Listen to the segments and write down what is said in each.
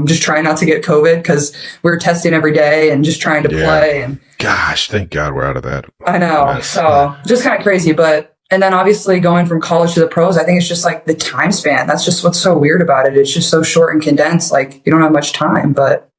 just trying not to get COVID because we were testing every day and just trying to play. And gosh, thank God we're out of that. I know. So just kind of crazy. And then obviously going from college to the pros, I think it's just like the time span. That's just what's so weird about it. It's just so short and condensed. Like you don't have much time, but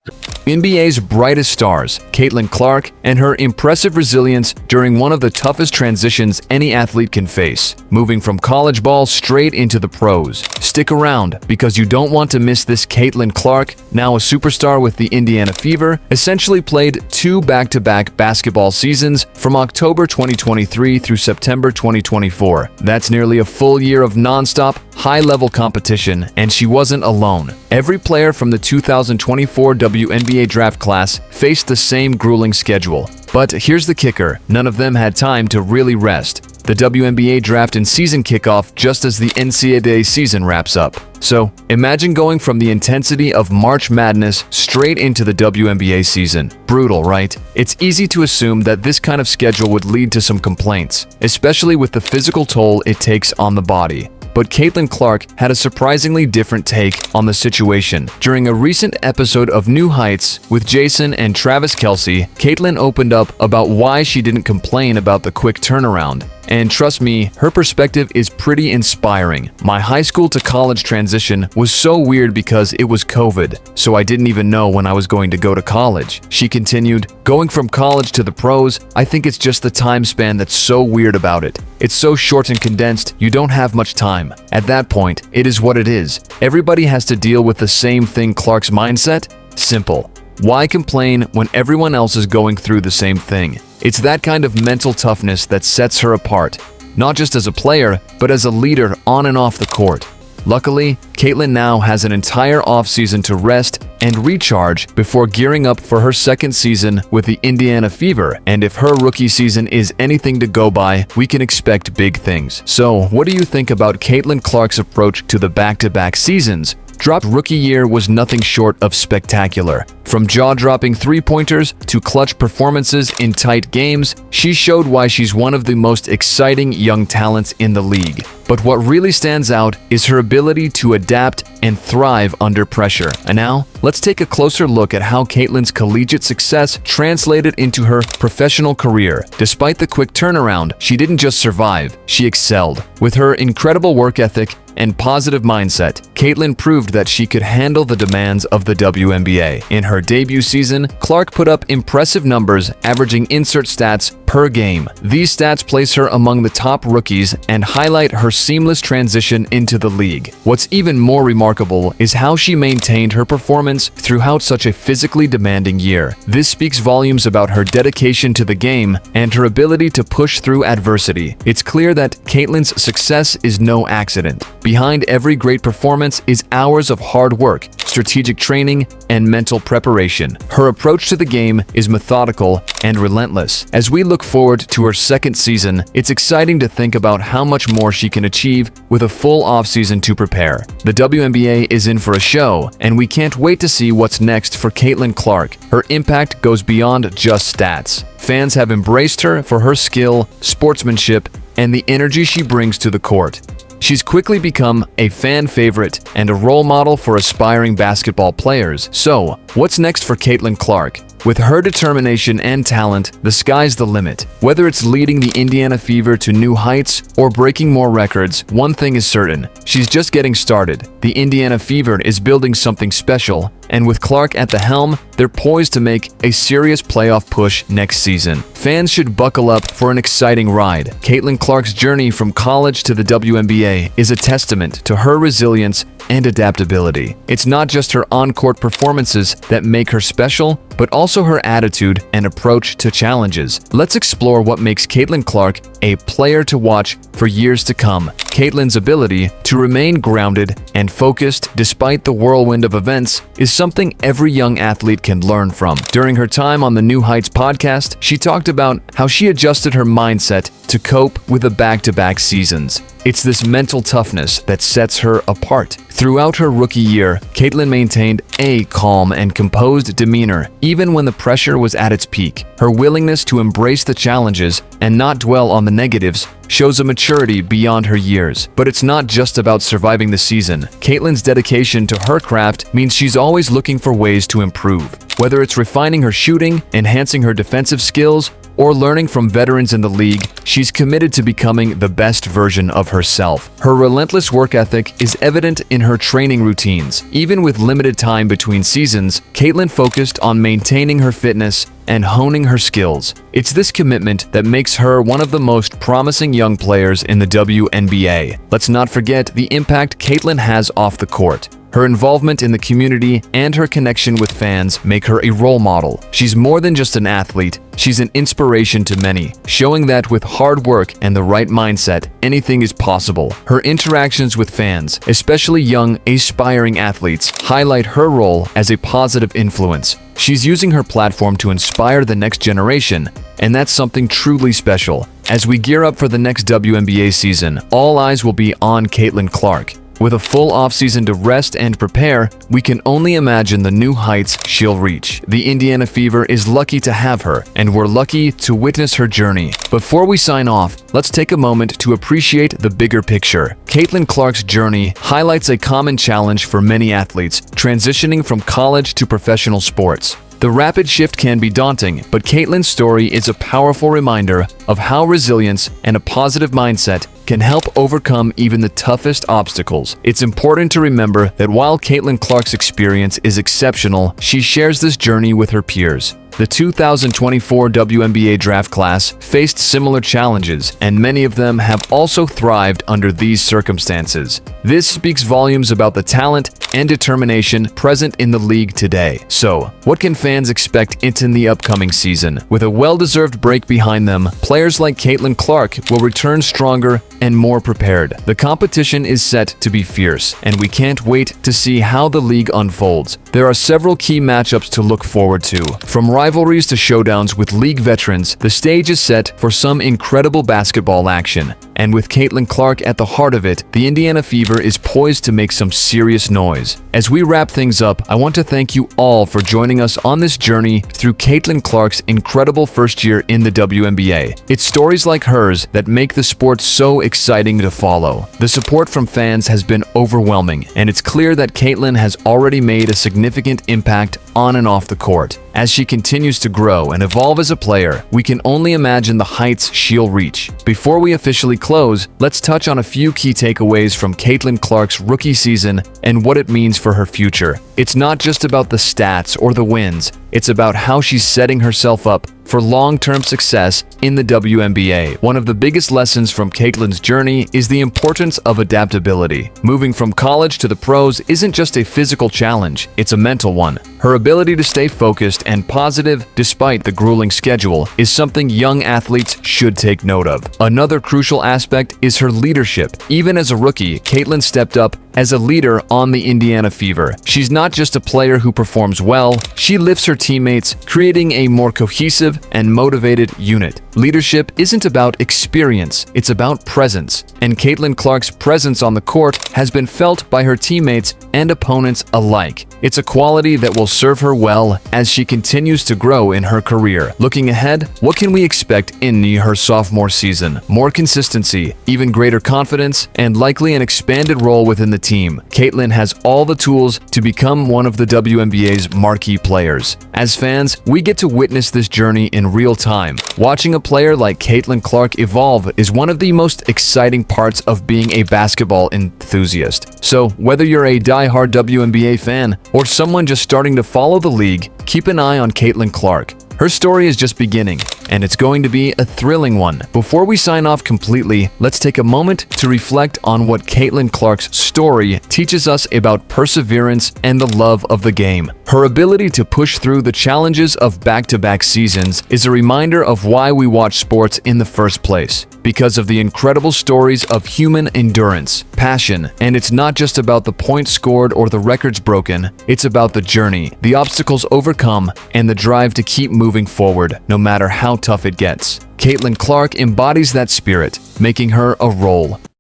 NBA's brightest stars, Caitlin Clark, and her impressive resilience during one of the toughest transitions any athlete can face, moving from college ball straight into the pros. Stick around, because you don't want to miss this. Caitlin Clark, now a superstar with the Indiana Fever, essentially played 2 back-to-back basketball seasons from October 2023 through September 2024. That's nearly a full year of non-stop, high-level competition, and she wasn't alone. Every player from the 2024 WNBA draft class faced the same grueling schedule. But here's the kicker, none of them had time to really rest. The WNBA draft and season kickoff just as the NCAA season wraps up. So, imagine going from the intensity of March Madness straight into the WNBA season. Brutal, right? It's easy to assume that this kind of schedule would lead to some complaints, especially with the physical toll it takes on the body. But Caitlin Clark had a surprisingly different take on the situation. During a recent episode of New Heights with Jason and Travis Kelce, Caitlin opened up about why she didn't complain about the quick turnaround. And trust me, her perspective is pretty inspiring. My high school to college transition was so weird because it was COVID, so I didn't even know when I was going to go to college. She continued, going from college to the pros, I think it's just the time span that's so weird about it. It's so short and condensed, you don't have much time. At that point, it is what it is. Everybody has to deal with the same thing. Clark's mindset? Simple. Why complain when everyone else is going through the same thing? It's that kind of mental toughness that sets her apart, not just as a player, but as a leader on and off the court. Luckily, Caitlin now has an entire offseason to rest and recharge before gearing up for her second season with the Indiana Fever, and if her rookie season is anything to go by, we can expect big things. So, what do you think about Caitlin Clark's approach to the back-to-back seasons? Dropped rookie year was nothing short of spectacular. From jaw-dropping three-pointers to clutch performances in tight games, she showed why she's one of the most exciting young talents in the league. But what really stands out is her ability to adapt and thrive under pressure. And now, let's take a closer look at how Caitlin's collegiate success translated into her professional career. Despite the quick turnaround, she didn't just survive, she excelled. With her incredible work ethic and positive mindset, Caitlin proved that she could handle the demands of the WNBA. In her debut season, Clark put up impressive numbers, averaging insert stats per game. These stats place her among the top rookies and highlight her seamless transition into the league. What's even more remarkable is how she maintained her performance throughout such a physically demanding year. This speaks volumes about her dedication to the game and her ability to push through adversity. It's clear that Caitlin's success is no accident. Behind every great performance is hours of hard work, strategic training, and mental preparation. Her approach to the game is methodical and relentless. As we look forward to her second season, it's exciting to think about how much more she can achieve with a full offseason to prepare. The WNBA is in for a show, and we can't wait to see what's next for Caitlin Clark. Her impact goes beyond just stats. Fans have embraced her for her skill, sportsmanship, and the energy she brings to the court. She's quickly become a fan favorite and a role model for aspiring basketball players. So, what's next for Caitlin Clark? With her determination and talent, the sky's the limit. Whether it's leading the Indiana Fever to new heights or breaking more records, one thing is certain: she's just getting started. The Indiana Fever is building something special, and with Clark at the helm, they're poised to make a serious playoff push next season. Fans should buckle up for an exciting ride. Caitlin Clark's journey from college to the WNBA is a testament to her resilience and adaptability. It's not just her on-court performances that make her special, but also her attitude and approach to challenges. Let's explore what makes Caitlin Clark a player to watch for years to come. Caitlin's ability to remain grounded and focused despite the whirlwind of events is something every young athlete can learn from. During her time on the New Heights podcast, she talked about how she adjusted her mindset to cope with the back-to-back seasons. It's this mental toughness that sets her apart. Throughout her rookie year, Caitlin maintained a calm and composed demeanor, even when the pressure was at its peak. Her willingness to embrace the challenges and not dwell on the negatives shows a maturity beyond her years. But it's not just about surviving the season. Caitlin's dedication to her craft means she's always looking for ways to improve. Whether it's refining her shooting, enhancing her defensive skills, or learning from veterans in the league, she's committed to becoming the best version of herself. Her relentless work ethic is evident in her training routines. Even with limited time between seasons, Caitlin focused on maintaining her fitness and honing her skills. It's this commitment that makes her one of the most promising young players in the WNBA. Let's not forget the impact Caitlin has off the court. Her involvement in the community and her connection with fans make her a role model. She's more than just an athlete, she's an inspiration to many, showing that with hard work and the right mindset, anything is possible. Her interactions with fans, especially young, aspiring athletes, highlight her role as a positive influence. She's using her platform to inspire the next generation, and that's something truly special. As we gear up for the next WNBA season, all eyes will be on Caitlin Clark. With a full offseason to rest and prepare, we can only imagine the new heights she'll reach. The Indiana Fever is lucky to have her, and we're lucky to witness her journey. Before we sign off, let's take a moment to appreciate the bigger picture. Caitlin Clark's journey highlights a common challenge for many athletes transitioning from college to professional sports. The rapid shift can be daunting, but Caitlin's story is a powerful reminder of how resilience and a positive mindset can help overcome even the toughest obstacles. It's important to remember that while Caitlin Clark's experience is exceptional, she shares this journey with her peers. The 2024 WNBA draft class faced similar challenges, and many of them have also thrived under these circumstances. This speaks volumes about the talent and determination present in the league today. So, what can fans expect in the upcoming season? With a well-deserved break behind them, players like Caitlin Clark will return stronger and more prepared. The competition is set to be fierce, and we can't wait to see how the league unfolds. There are several key matchups to look forward to. From rivalries to showdowns with league veterans, the stage is set for some incredible basketball action. And with Caitlin Clark at the heart of it, the Indiana Fever is poised to make some serious noise. As we wrap things up, I want to thank you all for joining us on this journey through Caitlin Clark's incredible first year in the WNBA. It's stories like hers that make the sport so exciting to follow. The support from fans has been overwhelming, and it's clear that Caitlin has already made a significant impact on and off the court. As she continues to grow and evolve as a player, we can only imagine the heights she'll reach. Before we officially close, let's touch on a few key takeaways from Caitlin Clark's rookie season and what it means for her future. It's not just about the stats or the wins, it's about how she's setting herself up for long-term success in the WNBA. One of the biggest lessons from Caitlin's journey is the importance of adaptability. Moving from college to the pros isn't just a physical challenge, it's a mental one. Her ability to stay focused and positive despite the grueling schedule is something young athletes should take note of. Another crucial aspect is her leadership. Even as a rookie, Caitlin stepped up as a leader on the Indiana Fever. She's not just a player who performs well, she lifts her teammates, creating a more cohesive and motivated unit. Leadership isn't about experience, it's about presence. And Caitlin Clark's presence on the court has been felt by her teammates and opponents alike. It's a quality that will serve her well as she continues to grow in her career. Looking ahead, what can we expect in her sophomore season? More consistency, even greater confidence, and likely an expanded role within the team. Caitlin has all the tools to become one of the WNBA's marquee players. As fans, we get to witness this journey in real time. Watching a player like Caitlin Clark evolve is one of the most exciting parts of being a basketball enthusiast. So, whether you're a die-hard WNBA fan or someone just starting to follow the league, keep an eye on Caitlin Clark. Her story is just beginning, and it's going to be a thrilling one. Before we sign off completely, let's take a moment to reflect on what Caitlin Clark's story teaches us about perseverance and the love of the game. Her ability to push through the challenges of back-to-back seasons is a reminder of why we watch sports in the first place. Because of the incredible stories of human endurance, passion, and it's not just about the points scored or the records broken, it's about the journey, the obstacles overcome, and the drive to keep moving forward, no matter how tough it gets. Caitlin Clark embodies that spirit, making her a role